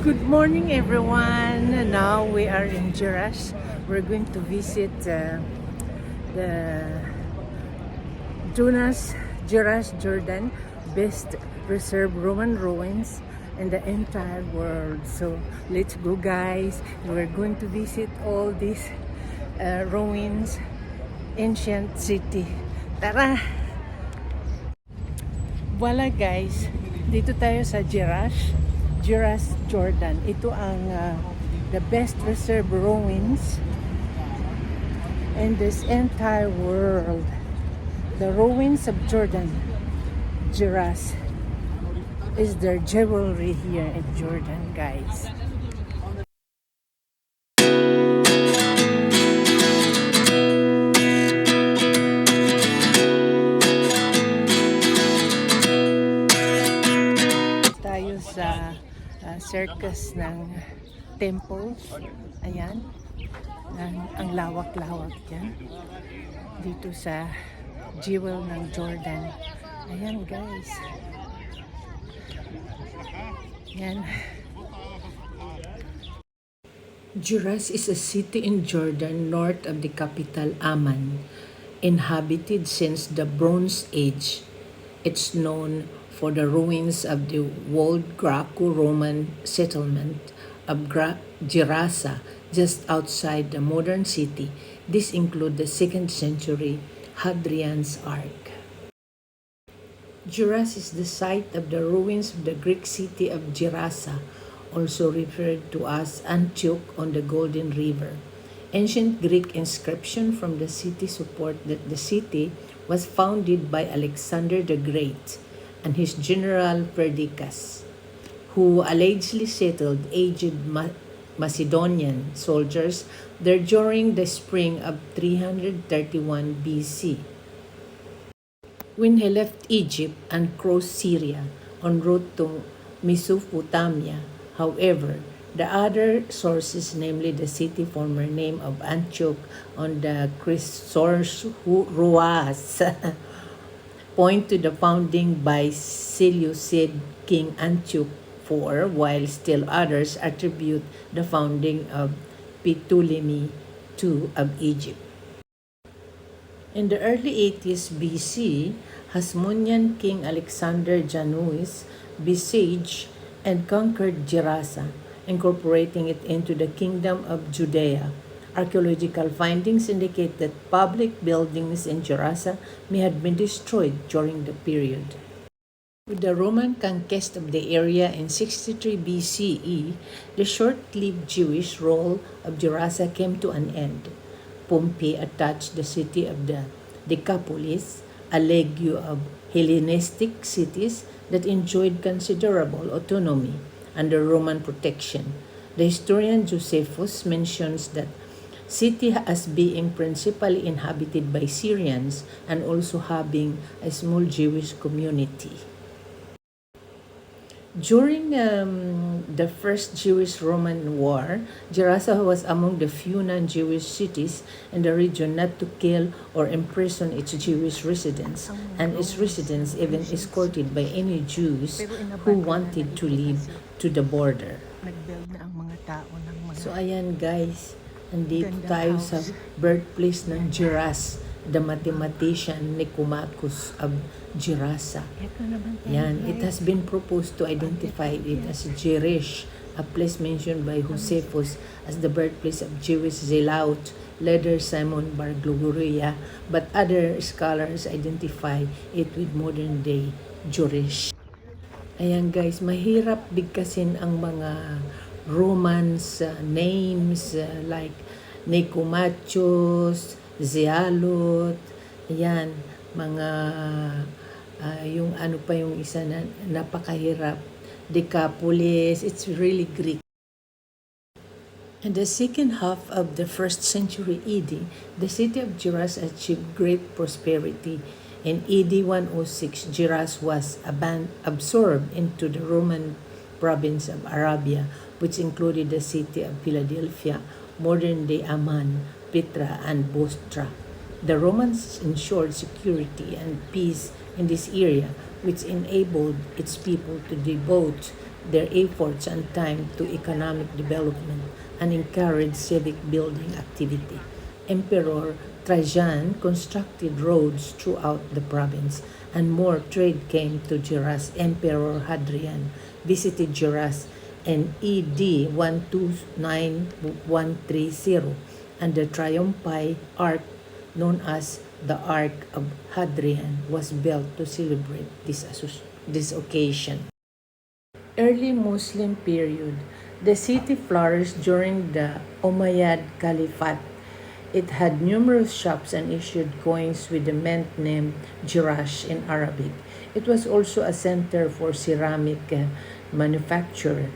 Good morning, everyone. Now we are in Jerash. We're going to visit the Jerash, Jordan, best preserved Roman ruins in the entire world. So let's go, guys. We're going to visit all these ruins, ancient city. Tara! Voila, guys. Dito tayo sa Jerash, Jordan. Ito ang the best preserved ruins in this entire world. The ruins of Jerash is their jewelry here in Jordan, guys. Tayo sa circus ng temple. Ayan. Ang lawak-lawak dyan. Dito sa jewel ng Jordan. Ayan, guys. Ayan. Jerash is a city in Jordan north of the capital Amman, inhabited since the Bronze Age. It's known for the ruins of the walled Greco-Roman settlement of Gerasa, just outside the modern city. These include the 2nd century Hadrian's Ark. Jerash is the site of the ruins of the Greek city of Gerasa, also referred to as Antioch on the Golden River. Ancient Greek inscription from the city support that the city was founded by Alexander the Great and his general Perdiccas, who allegedly settled aged Macedonian soldiers there during the spring of 331 BC. When he left Egypt and crossed Syria en route to Mesopotamia, however, the other sources, namely the city former name of Antioch on the Chrysoras, point to the founding by Seleucid King Antioch IV, while still others attribute the founding of Ptolemy II of Egypt. In the early 80s BC, Hasmonean King Alexander Janus besieged and conquered Gerasa, incorporating it into the Kingdom of Judea. Archaeological findings indicate that public buildings in Gerasa may have been destroyed during the period. With the Roman conquest of the area in 63 BCE, the short-lived Jewish rule of Gerasa came to an end. Pompey attached the city of the Decapolis, a legion of Hellenistic cities that enjoyed considerable autonomy under Roman protection. The historian Josephus mentions that city as being principally inhabited by Syrians and also having a small Jewish community. During the First Jewish-Roman War, Gerasa was among the few non-Jewish cities in the region not to kill or imprison its Jewish residents, and its residents even escorted by any Jews who wanted to leave to the border. So ayan, guys, andito tayo sa birthplace ng Jerash, the mathematician Nicomachus of Gerasa. Yan, it has been proposed to identify it as Jerash, a place mentioned by Josephus as the birthplace of Jewish zealot leader Simon Bar Gloria, but other scholars identify it with modern-day Jerash. Ayan, guys, mahirap bigkasin ang mga Romans names like Nicomachus, Zealot, ayan, mga yung ano pa yung isa na napakahirap, Decapolis, it's really Greek. In the second half of the 1st century AD, the city of Jerash achieved great prosperity. In AD 106, Jerash was absorbed into the Roman province of Arabia, which included the city of Philadelphia, modern-day Amman, Petra, and Bostra. The Romans ensured security and peace in this area, which enabled its people to devote their efforts and time to economic development and encouraged civic building activity. Emperor Trajan constructed roads throughout the province, and more trade came to Geras. Emperor Hadrian visited Geras in AD 129-130, and the Triumphi Arch, known as the Ark of Hadrian, was built to celebrate this occasion. Early Muslim period. The city flourished during the Umayyad Caliphate. It had numerous shops and issued coins with the mint name Jerash in Arabic. It was also a center for ceramic manufacture.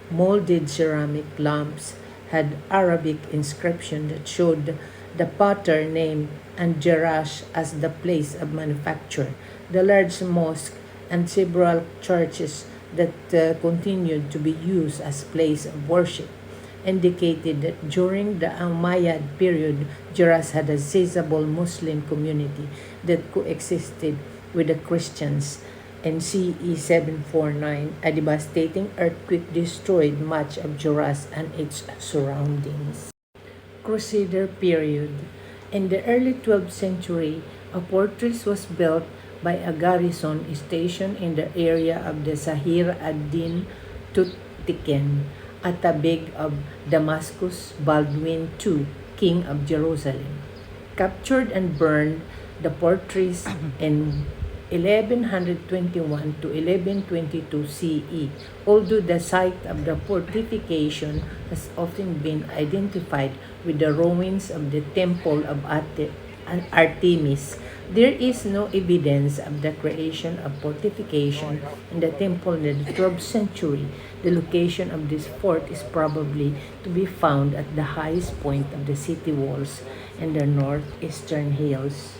Molded ceramic lamps had Arabic inscription that showed the potter name and Jerash as the place of manufacture. The large mosque and several churches that continued to be used as place of worship indicated that during the Umayyad period, Geras had a sizable Muslim community that coexisted with the Christians. In CE 749, a devastating earthquake destroyed much of Geras and its surroundings. Crusader period. In the early 12th century, a fortress was built by a garrison stationed in the area of the Sahir ad-Din Tutiken, at the beg of Damascus Baldwin II, king of Jerusalem. Captured and burned the fortress in 1121 to 1122 CE, although the site of the fortification has often been identified with the ruins of the Temple of Artemis. There is no evidence of the creation of fortification in the temple in the 12th century. The location of this fort is probably to be found at the highest point of the city walls in the northeastern hills.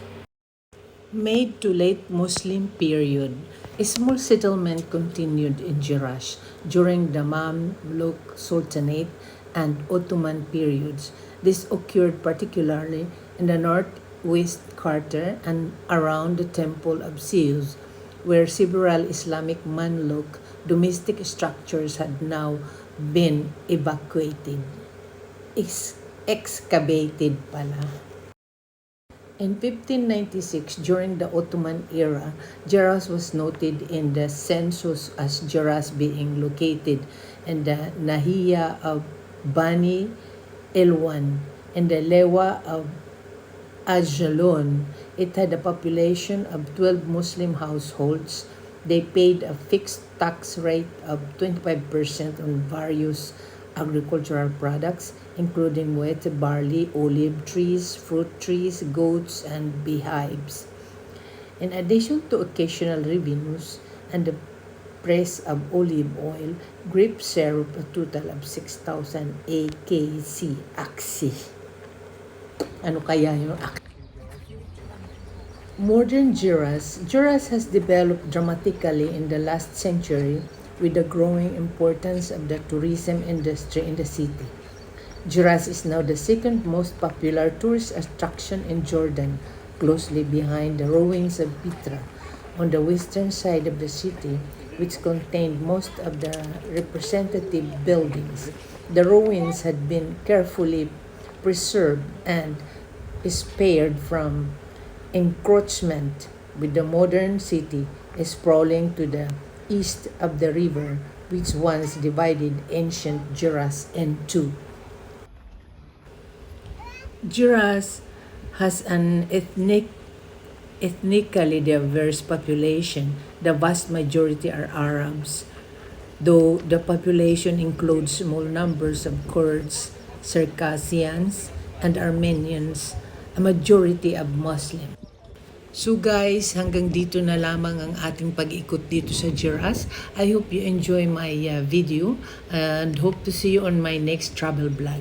Mid to late Muslim period, a small settlement continued in Jerash during the Mamluk Sultanate and Ottoman periods. This occurred particularly in the northwest quarter and around the Temple of Zeus, where several Islamic Mamluk domestic structures had now been excavated pala. In 1596, during the Ottoman era, Geras was noted in the census as Geras being located in the Nahiya of Bani Ilwan in the Lewa of Ajjalon. It had a population of 12 Muslim households. They paid a fixed tax rate of 25% on various agricultural products, including wheat, barley, olive trees, fruit trees, goats, and beehives. In addition to occasional revenues and the price of olive oil, grape syrup, a total of 6,000 AKC aksi. Ano kaya yung Modern Geras. Geras has developed dramatically in the last century with the growing importance of the tourism industry in the city. Geras is now the second most popular tourist attraction in Jordan, closely behind the ruins of Petra. On the western side of the city, which contained most of the representative buildings, the ruins had been carefully preserved and spared from encroachment, with the modern city sprawling to the east of the river, which once divided ancient Geras in two. Geras has an ethnically diverse population. The vast majority are Arabs, though the population includes small numbers of Kurds, Circassians, and Armenians, a majority of Muslims. So guys, hanggang dito na lamang ang ating pag-ikot dito sa Geras. I hope you enjoy my video and hope to see you on my next travel vlog.